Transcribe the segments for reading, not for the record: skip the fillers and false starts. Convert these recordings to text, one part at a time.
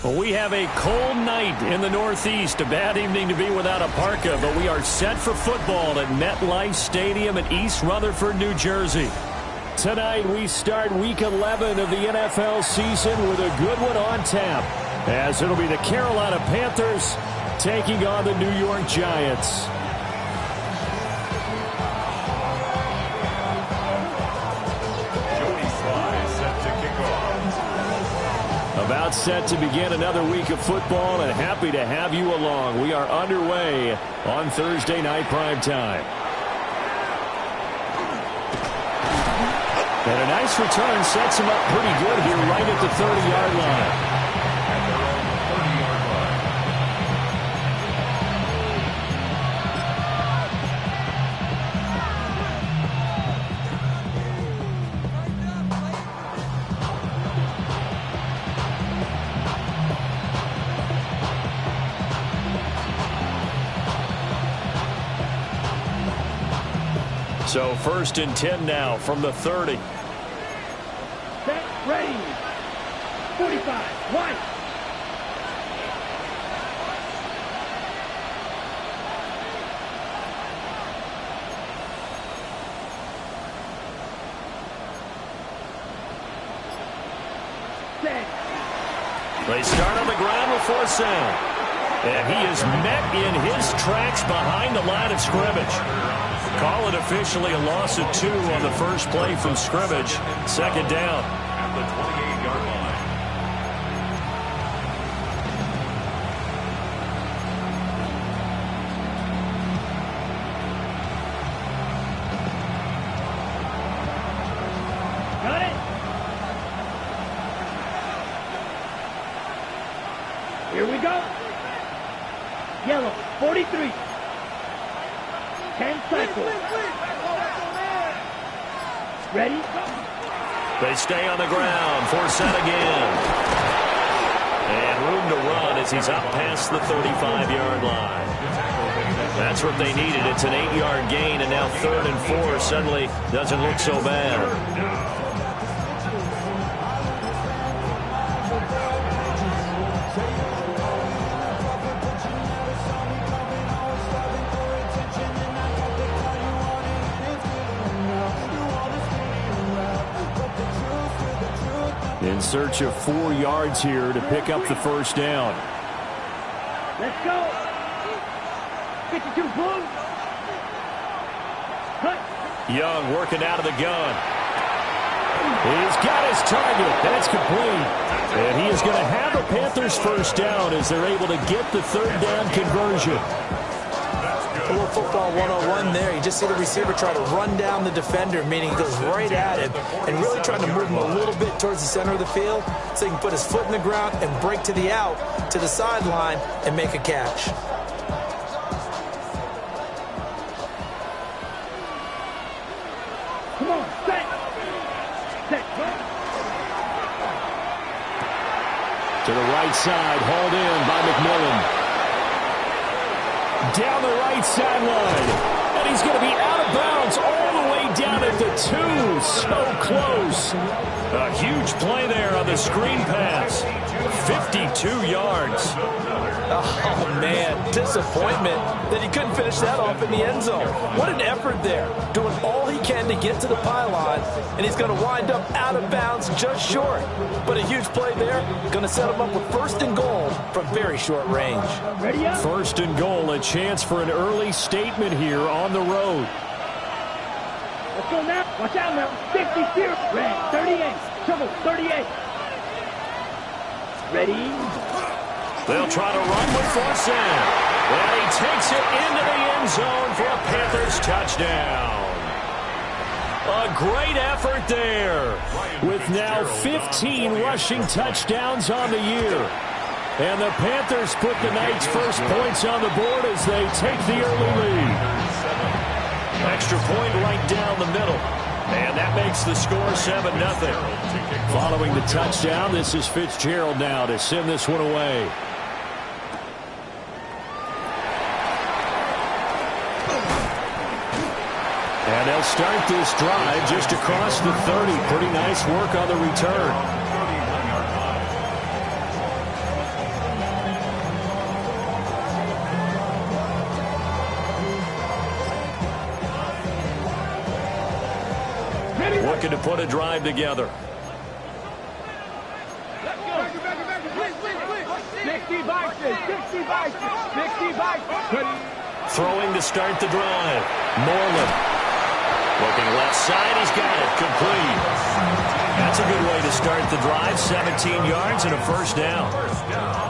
Well, we have a cold night in the Northeast. A bad evening to be without a parka, but we are set for football at MetLife Stadium in East Rutherford, New Jersey. Tonight, we start Week 11 of the NFL season with a good one on tap, as it'll be the Carolina Panthers taking on the New York Giants. About set to begin another week of football, and happy to have you along. We are underway on Thursday night primetime. And a nice return sets him up pretty good here right at the 30-yard line. So 1st and 10 now from the 30. Set, ready. 45, wide. Set. They start on the ground with 4th down. And he is met in his tracks behind the line of scrimmage. Call it officially a loss of 2 on the first play from scrimmage. 2nd down. At the 28-yard line. Got it. Here we go. Yellow, 43. 10 cycles. Ready? They stay on the ground. 4 set again. And room to run as he's up past the 35-yard line. That's what they needed. It's an 8-yard gain, and now 3rd and 4 suddenly doesn't look so bad. In search of 4 yards here to pick up the 1st down. Let's go. 52 blue. Cut. Young working out of the gun. He's got his target. That's complete. And he is going to have the Panthers 1st down as they're able to get the 3rd down conversion. A little football 101 there. You just see the receiver try to run down the defender, meaning he goes right at him and really trying to move him a little bit towards the center of the field so he can put his foot in the ground and break to the out, to the sideline, and make a catch. Come on, set. Set. To the right side, hauled in by McMillan. Down the right sideline. And he's going to be out of bounds all the way down at the 2. So close. A huge play there on the screen pass. 52 yards. Oh, man, disappointment that he couldn't finish that off in the end zone. What an effort there, doing all he can to get to the pylon, and he's going to wind up out of bounds just short. But a huge play there, going to set him up with 1st and goal from very short range. Ready up. 1st and goal, a chance for an early statement here on the road. Let's go now. Watch out now. 50, red, 38, trouble, 38. Ready? They'll try to run with 4th down. And he takes it into the end zone for a Panthers touchdown. A great effort there, with now 15 rushing touchdowns on the year. And the Panthers put the night's first points on the board as they take the early lead. Extra point right down the middle. And that makes the score 7-0. Following the touchdown, this is Fitzgerald now to send this one away. And they'll start this drive just across the 30. Pretty nice work on the return. looking to put a drive together. 60 boxes, 60 boxes, 60 boxes. Throwing to start the drive. Moreland. Looking left side, he's got it. Complete. That's a good way to start the drive. 17 yards and a first down.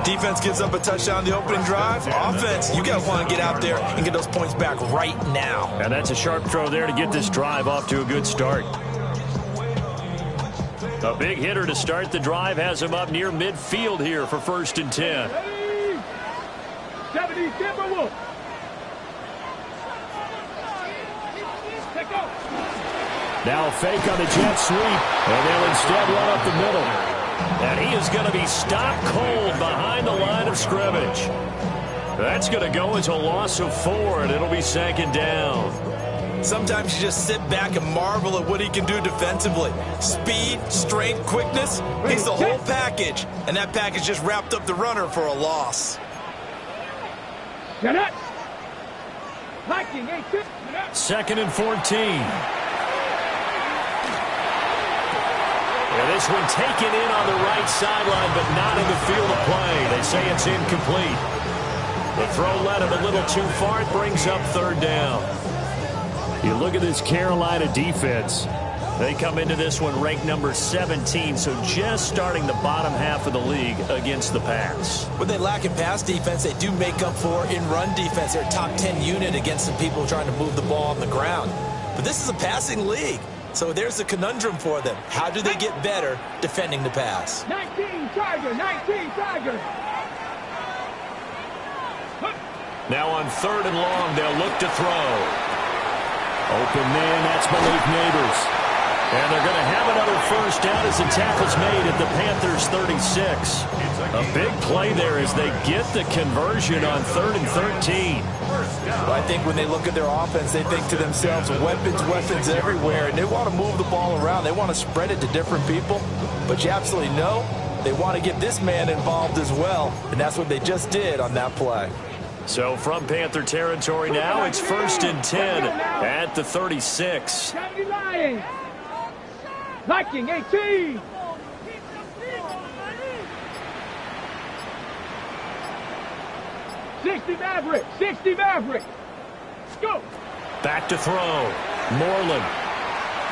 Defense gives up a touchdown the opening drive. Offense, you got to want to get out there and get those points back right now. And that's a sharp throw there to get this drive off to a good start. A big hitter to start the drive has him up near midfield here for 1st and 10. 70 Timberwolves. Now a fake on the jet sweep, and they'll instead run up the middle. And he is going to be stopped cold behind the line of scrimmage. That's going to go as a loss of 4, and it'll be 2nd down. Sometimes you just sit back and marvel at what he can do defensively. Speed, strength, quickness, he's the whole package. And that package just wrapped up the runner for a loss. Shut up. Viking, 2nd and 14. And this one taken in on the right sideline, but not in the field of play. They say it's incomplete. The throw led him a little too far. It brings up 3rd down. You look at this Carolina defense. They come into this one ranked number 17, so just starting the bottom half of the league against the pass. When they lack in pass defense, they do make up for in run defense. They're a top 10 unit against some people trying to move the ball on the ground. But this is a passing league, so there's a conundrum for them. How do they get better defending the pass? 19 Tiger, 19 Tiger. Now on 3rd and long, they'll look to throw. Open man, that's Malik Neighbors. And they're going to have another first down as the tackle's made at the Panthers' 36. A big play there as they get the conversion on 3rd and 13. Well, I think when they look at their offense, they think to themselves, weapons everywhere, and they want to move the ball around. They want to spread it to different people. But you absolutely know they want to get this man involved as well, and that's what they just did on that play. So from Panther territory now, it's 1st and 10 at the 36. 70 Lions. Viking, 18. Sixty Maverick. Go. Back to throw. Moreland.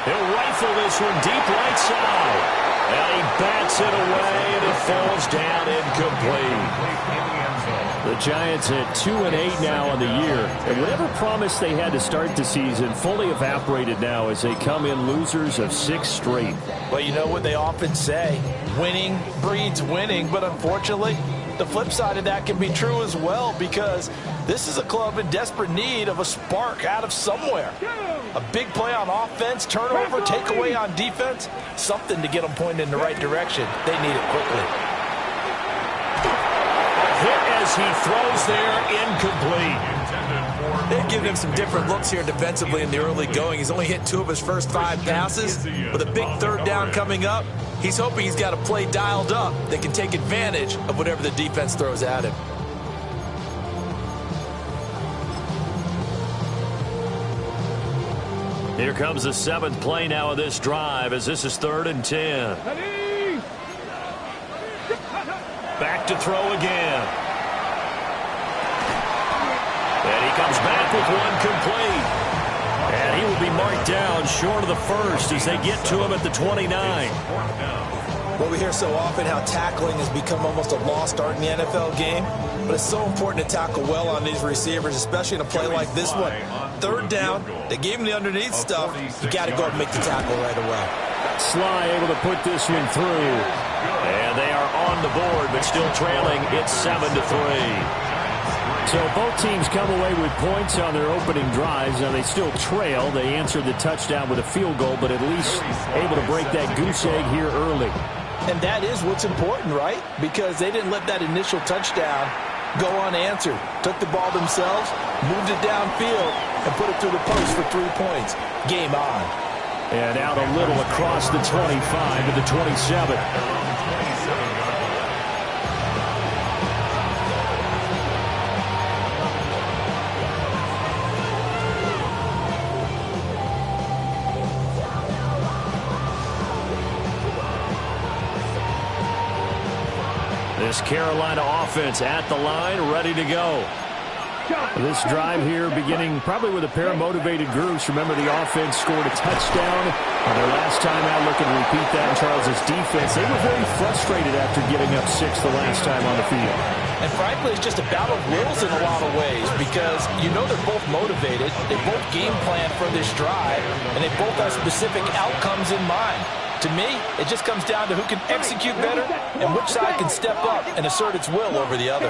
He'll rifle this one deep right side. And he bats it away, and it falls down incomplete. The Giants at 2-8 now on the year, and whatever promise they had to start the season fully evaporated now as they come in losers of 6 straight. Well, you know what they often say, winning breeds winning, but unfortunately, the flip side of that can be true as well, because this is a club in desperate need of a spark out of somewhere. A big play on offense, turnover, takeaway on defense, something to get them pointed in the right direction. They need it quickly. Hit as he throws there, incomplete. They've given him some different looks here defensively in the early going. He's only hit 2 of his first 5 passes. With a big 3rd down coming up, he's hoping he's got a play dialed up that can take advantage of whatever the defense throws at him. Here comes the 7th play now of this drive as this is 3rd and 10. Back to throw again. And he comes back with one complete. And he will be marked down short of the first as they get to him at the 29. Well, we hear so often how tackling has become almost a lost art in the NFL game. But it's so important to tackle well on these receivers, especially in a play like this one. 3rd down, they gave him the underneath stuff. You got to go and make the tackle right away. Sly able to put this one through. And they are on the board, but still trailing. It's 7-3. So both teams come away with points on their opening drives. Now they still trail. They answered the touchdown with a field goal, but at least able to break that goose egg here early. And that is what's important, right? Because they didn't let that initial touchdown go unanswered. Took the ball themselves, moved it downfield, and put it through the post for 3 points. Game on. And out a little across the 25 to the 27. This Carolina offense at the line, ready to go. This drive here beginning probably with a pair of motivated groups. Remember, the offense scored a touchdown on their last time out. Looking to repeat that in Charles' defense. They were very frustrated after giving up 6 the last time on the field. And frankly, it's just a battle of wills in a lot of ways because you know they're both motivated. They both game plan for this drive, and they both have specific outcomes in mind. To me, it just comes down to who can execute better and which side can step up and assert its will over the other.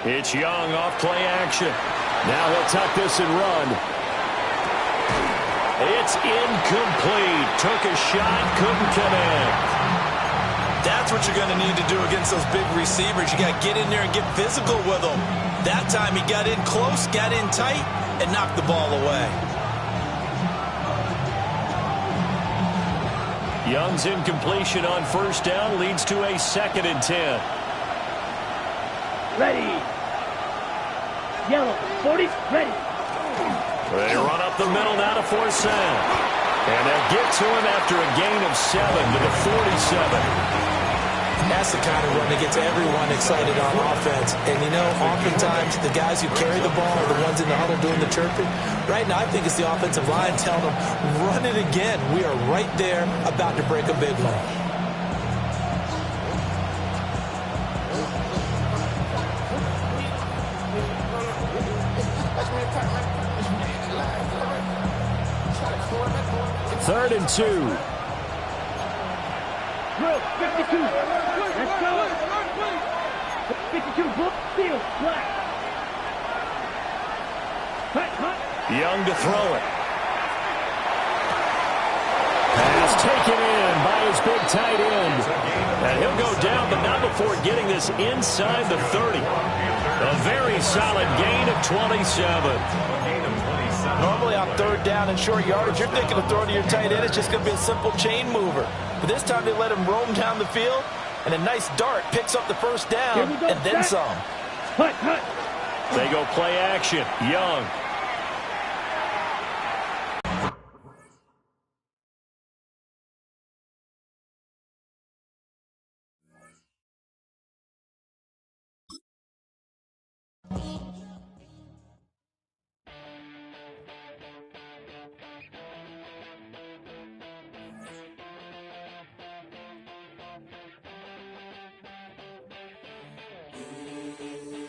It's Young off play action. Now he'll tuck this and run. It's incomplete. Took a shot, couldn't connect. That's what you're going to need to do against those big receivers. You got to get in there and get physical with them. That time he got in close, got in tight, and knocked the ball away. Young's incompletion on first down leads to a 2nd and 10. Ready. Yellow. 40. Ready. They run up the middle now to force down. And they'll get to him after a gain of 7 to the 47. That's the kind of run that gets everyone excited on offense. And, you know, oftentimes the guys who carry the ball are the ones in the huddle doing the chirping. Right now, I think it's the offensive line telling them, run it again. We are right there about to break a big one. Third and 2. Drill. 52. Let's go. 52. Book. Field. Black. Hut. Young to throw it. Pass taken in by his big tight end. And he'll go down, but not before getting this inside the 30. A very solid gain of 27. Normally on third down and short yardage, you're thinking of throwing to your tight end. It's just going to be a simple chain mover. But this time they let him roam down the field, and a nice dart picks up the first down and then some. Hut. They go play action. Young